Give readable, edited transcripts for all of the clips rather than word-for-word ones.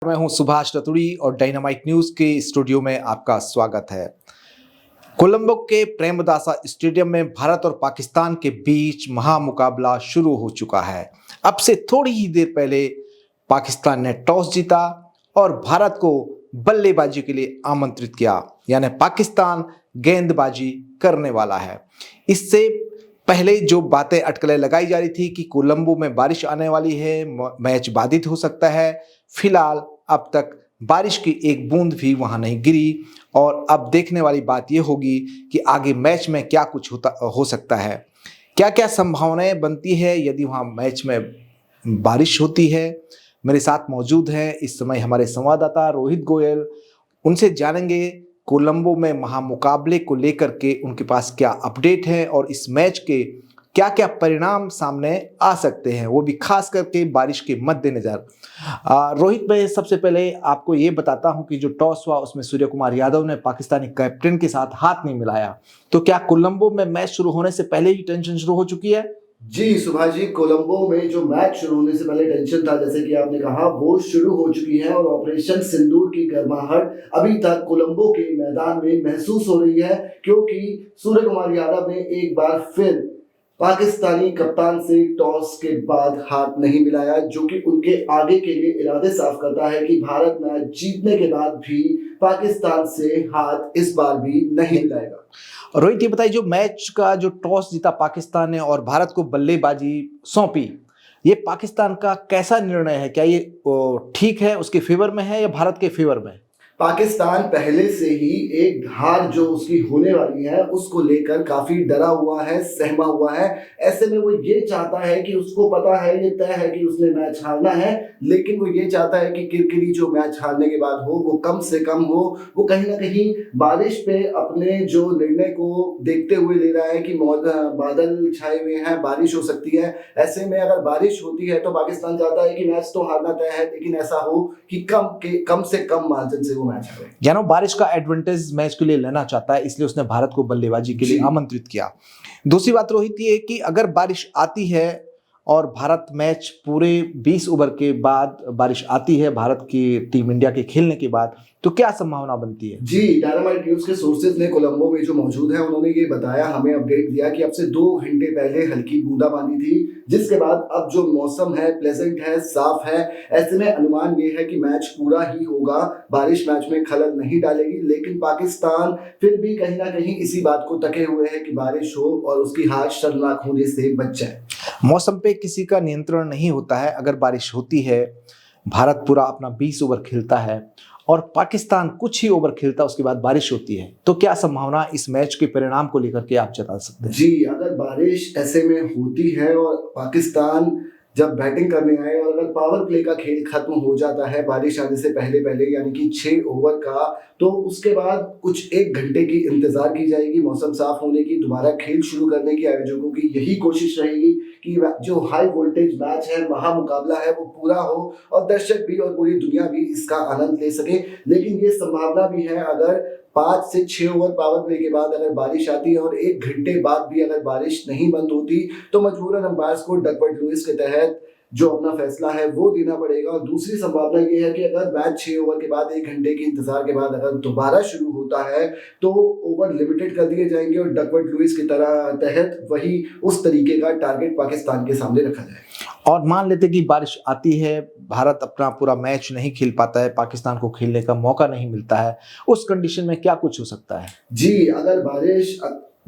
मैं हूं सुभाष रतुड़ी और डायनामाइट न्यूज के स्टूडियो में आपका स्वागत है। कोलंबो के प्रेमदासा स्टेडियम में भारत और पाकिस्तान के बीच महामुकाबला शुरू हो चुका है। अब से थोड़ी ही देर पहले पाकिस्तान ने टॉस जीता और भारत को बल्लेबाजी के लिए आमंत्रित किया, यानी पाकिस्तान गेंदबाजी करने वाला है। इससे पहले जो बातें अटकलें लगाई जा रही थी कि कोलंबो में बारिश आने वाली है, मैच बाधित हो सकता है, फिलहाल अब तक बारिश की एक बूंद भी वहां नहीं गिरी और अब देखने वाली बात यह होगी कि आगे मैच में क्या कुछ हो सकता है, क्या क्या संभावनाएं बनती है यदि वहां मैच में बारिश होती है। मेरे साथ मौजूद हैं इस समय हमारे संवाददाता रोहित गोयल। उनसे जानेंगे कोलंबो में महामुकाबले को लेकर के उनके पास क्या अपडेट है और इस मैच के क्या क्या परिणाम सामने आ सकते हैं, वो भी खास करके बारिश के मद्देनजर। रोहित, मैं सबसे पहले आपको ये बताता हूं कि जो टॉस हुआ उसमें सूर्य कुमार यादव ने पाकिस्तानी कैप्टन के साथ हाथ नहीं मिलाया, तो क्या कोलंबो में मैच शुरू होने से पहले ही टेंशन शुरू हो चुकी है? जी सुभाष जी, कोलंबो में जो मैच शुरू होने से पहले टेंशन था, जैसे कि आपने कहा, वो शुरू हो चुकी है और ऑपरेशन सिंदूर की गर्माहट अभी तक कोलंबो के मैदान में महसूस हो रही है, क्योंकि सूर्य कुमार यादव ने एक बार फिर पाकिस्तानी कप्तान से टॉस के बाद हाथ नहीं मिलाया, जो कि उनके आगे के लिए इरादे साफ करता है कि भारत मैच जीतने के बाद भी पाकिस्तान से हाथ इस बार भी नहीं मिलाएगा। रोहित, ये बताइए, जो मैच का जो टॉस जीता पाकिस्तान ने और भारत को बल्लेबाजी सौंपी, ये पाकिस्तान का कैसा निर्णय है? क्या ये ठीक है, उसके फेवर में है या भारत के फेवर में? पाकिस्तान पहले से ही एक हार जो उसकी होने वाली है उसको लेकर काफी डरा हुआ है, सहमा हुआ है। ऐसे में वो ये चाहता है कि उसको पता है, ये तय है कि उसने मैच हारना है, लेकिन वो ये चाहता है कि किरकिरी जो मैच हारने के बाद हो वो कम से कम हो। वो कहीं ना कहीं बारिश पे अपने जो निर्णय को देखते हुए ले रहा है कि बादल छाए हुए हैं, बारिश हो सकती है। ऐसे में अगर बारिश होती है तो पाकिस्तान चाहता है कि मैच तो हारना तय है, लेकिन ऐसा हो कि कम से कम मार्जिन से जानो बारिश का एडवांटेज मैच के लिए लेना चाहता है, इसलिए उसने भारत को बल्लेबाजी के लिए आमंत्रित किया। दूसरी बात रोहित ये कि अगर बारिश आती है और भारत मैच पूरे 20 ओवर के बाद बारिश आती है भारत की टीम इंडिया के खेलने के बाद, तो क्या संभावना बनती है? जी, डायनामाइट न्यूज के सोर्सेज ने कोलंबो में जो मौजूद है उन्होंने ये बताया, हमें अपडेट दिया कि अब से 2 घंटे पहले हल्की बूंदाबांदी थी, जिसके बाद अब जो मौसम है प्लेजेंट है, साफ है। ऐसे में अनुमान ये है कि मैच पूरा ही होगा, बारिश मैच में खलल नहीं डालेगी, लेकिन पाकिस्तान फिर भी कहीं ना कहीं इसी बात को तके हुए है कि बारिश हो और उसकी हार शर्मनाक होने से बच जाए। मौसम पे किसी का नियंत्रण नहीं होता है। अगर बारिश होती है, भारत पूरा अपना 20 ओवर खेलता है और पाकिस्तान कुछ ही ओवर खेलता है, उसके बाद बारिश होती है, तो क्या संभावना इस मैच के परिणाम को लेकर के आप जता सकते हैं? जी, अगर बारिश ऐसे में होती है और पाकिस्तान जब बैटिंग करने आए और अगर पावर प्ले का खेल खत्म हो जाता है बारिश आने से पहले पहले, यानी कि 6 ओवर का, तो उसके बाद कुछ 1 घंटे की इंतजार की जाएगी मौसम साफ होने की, दोबारा खेल शुरू करने की आयोजकों की यही कोशिश रहेगी कि जो हाई वोल्टेज मैच है, महामुकाबला है, वो पूरा हो और दर्शक भी और पूरी दुनिया भी इसका आनंद ले सके। लेकिन ये संभावना भी है, अगर 5 से 6 ओवर पावर प्ले के बाद अगर बारिश आती है और 1 घंटे बाद भी अगर बारिश नहीं बंद होती, तो मजबूरन अंपायर्स को डकवर्थ लुईस के तहत जो अपना फैसला है वो देना पड़ेगा। और दूसरी संभावना ये है कि अगर मैच 6 ओवर के बाद 1 घंटे के इंतजार के बाद अगर दोबारा शुरू होता है तो ओवर लिमिटेड कर दिए जाएंगे और डकवर्थ लुईस की तहत वही उस तरीके का टारगेट पाकिस्तान के सामने रखा जाएगा। और मान लेते कि बारिश आती है, भारत अपना पूरा मैच नहीं खेल पाता है, पाकिस्तान को खेलने का मौका नहीं मिलता है, उस कंडीशन में क्या कुछ हो सकता है? जी, अगर बारिश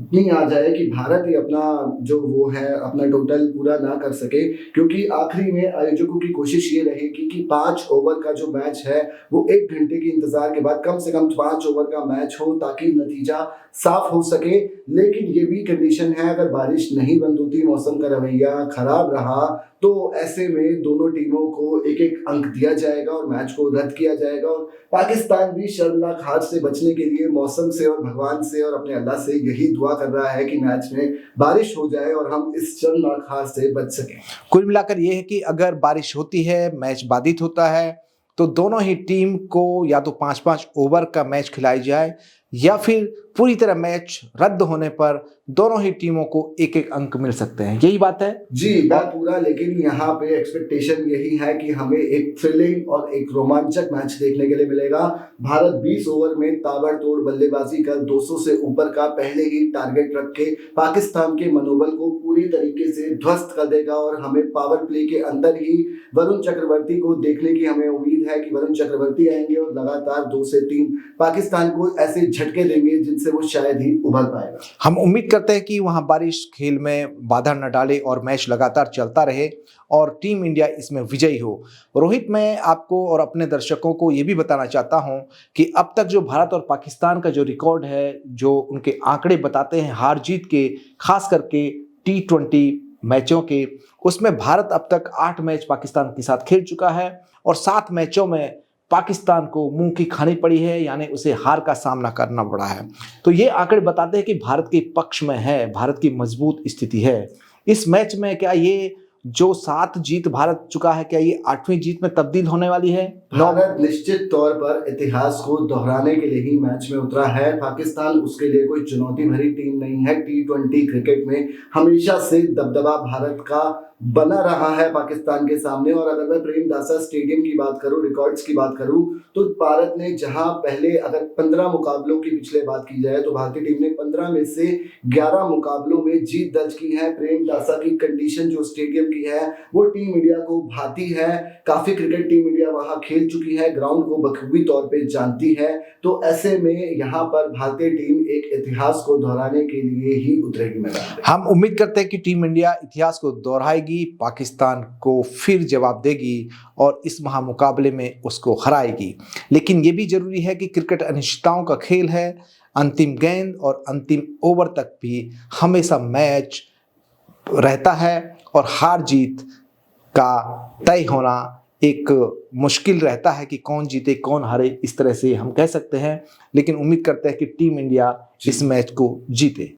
इतनी आ जाए कि भारत ही अपना जो वो है अपना टोटल पूरा ना कर सके, क्योंकि आखिरी में आयोजकों की कोशिश ये रहेगी कि 5 ओवर का जो मैच है वो 1 घंटे के इंतजार के बाद कम से कम 5 ओवर का मैच हो ताकि नतीजा साफ हो सके। लेकिन ये भी कंडीशन है, अगर बारिश नहीं बंद होती, मौसम का रवैया खराब रहा, तो ऐसे में दोनों टीमों को 1-1 अंक दिया जाएगा और मैच को रद्द किया जाएगा। और पाकिस्तान भी शर्मनाक हार से बचने के लिए मौसम से और भगवान से और अपने अल्लाह से यही दुआ कर रहा है कि मैच में बारिश हो जाए और हम इस शर्मनाक हार से बच सकें। कुल मिलाकर यह है कि अगर बारिश होती है, मैच बाधित होता है, तो दोनों ही टीम को या तो 5-5 ओवर का मैच खिलाई जाए या फिर पूरी तरह मैच रद्द होने पर दोनों ही टीमों को एक एक अंक मिल सकते हैं, यही बात है जी बात पूरा। लेकिन यहाँ पे एक्सपेक्टेशन यही है कि हमें एक थ्रिलिंग और एक रोमांचक मैच देखने के लिए मिलेगा। भारत 20 ओवर में ताबड़तोड़ बल्लेबाजी कर 200 से ऊपर का पहले ही टारगेट रख के पाकिस्तान के मनोबल को पूरी तरीके से ध्वस्त कर देगा और हमें पावर प्ले के अंदर ही वरुण चक्रवर्ती को देखने की हमें उम्मीद है कि वरुण चक्रवर्ती आएंगे और लगातार 2 से 3 पाकिस्तान को ऐसे झटके देंगे जिनसे वो शायद ही उभर पाएगा। हम उम्मीद करते हैं कि वहां बारिश खेल में बाधा न डाले और मैच लगातार चलता रहे और टीम इंडिया इसमें विजयी हो। रोहित, मैं आपको और अपने दर्शकों को ये भी बताना चाहता हूं कि अब तक जो भारत और पाकिस्तान का जो रिकॉर्ड है, जो उनके आंकड़े बताते हैं हार जीत के, खास करके T20 मैचों के, उसमें भारत अब तक 8 मैच पाकिस्तान के साथ खेल चुका है और 7 मैचों में पाकिस्तान को मुंह की खानी पड़ी है, यानी उसे हार का सामना करना पड़ा है। तो ये आंकड़े बताते हैं कि भारत के पक्ष में है, भारत की मजबूत स्थिति है। इस मैच में क्या ये जो 7 जीत भारत चुका है, क्या ये 8वीं जीत में तब्दील होने वाली है? भारत निश्चित तौर पर इतिहास को दोहराने के लिए ही मैच में उतरा है। पाकिस्तान उसके लिए कोई चुनौती भरी टीम नहीं है। T20 क्रिकेट में हमेशा से दबदबा भारत का बना रहा है पाकिस्तान के सामने। और अगर मैं प्रेमदासा स्टेडियम की बात करूं, रिकॉर्ड्स की बात करूं, तो भारत ने जहां पहले अगर 15 मुकाबलों की पिछले बात की जाए तो भारतीय टीम ने 15 में से 11 मुकाबलों में जीत दर्ज की है। प्रेमदासा की कंडीशन जो स्टेडियम की है वो टीम इंडिया को भाती है। काफी क्रिकेट टीम इंडिया वहां खेल चुकी है, ग्राउंड को बखूबी तौर पे जानती है। तो ऐसे में यहाँ पर भारतीय टीम एक इतिहास को दोहराने के लिए ही उतरेगी मैदान में। हम उम्मीद करते हैं कि टीम इंडिया इतिहास को दोहराएगी, पाकिस्तान को फिर जवाब देगी और इस महामुकाबले में उसको हराएगी। लेकिन ये भी जरूरी है कि क्रिकेट अनिश्चितताओं का खेल है। अंतिम गेंद और अंतिम ओवर तक भी हमेशा मैच रहता है और हार जीत का तय होना एक मुश्किल रहता है कि कौन जीते कौन हारे, इस तरह से हम कह सकते हैं। लेकिन उम्मीद करते हैं कि टीम इंडिया इस मैच को जीते।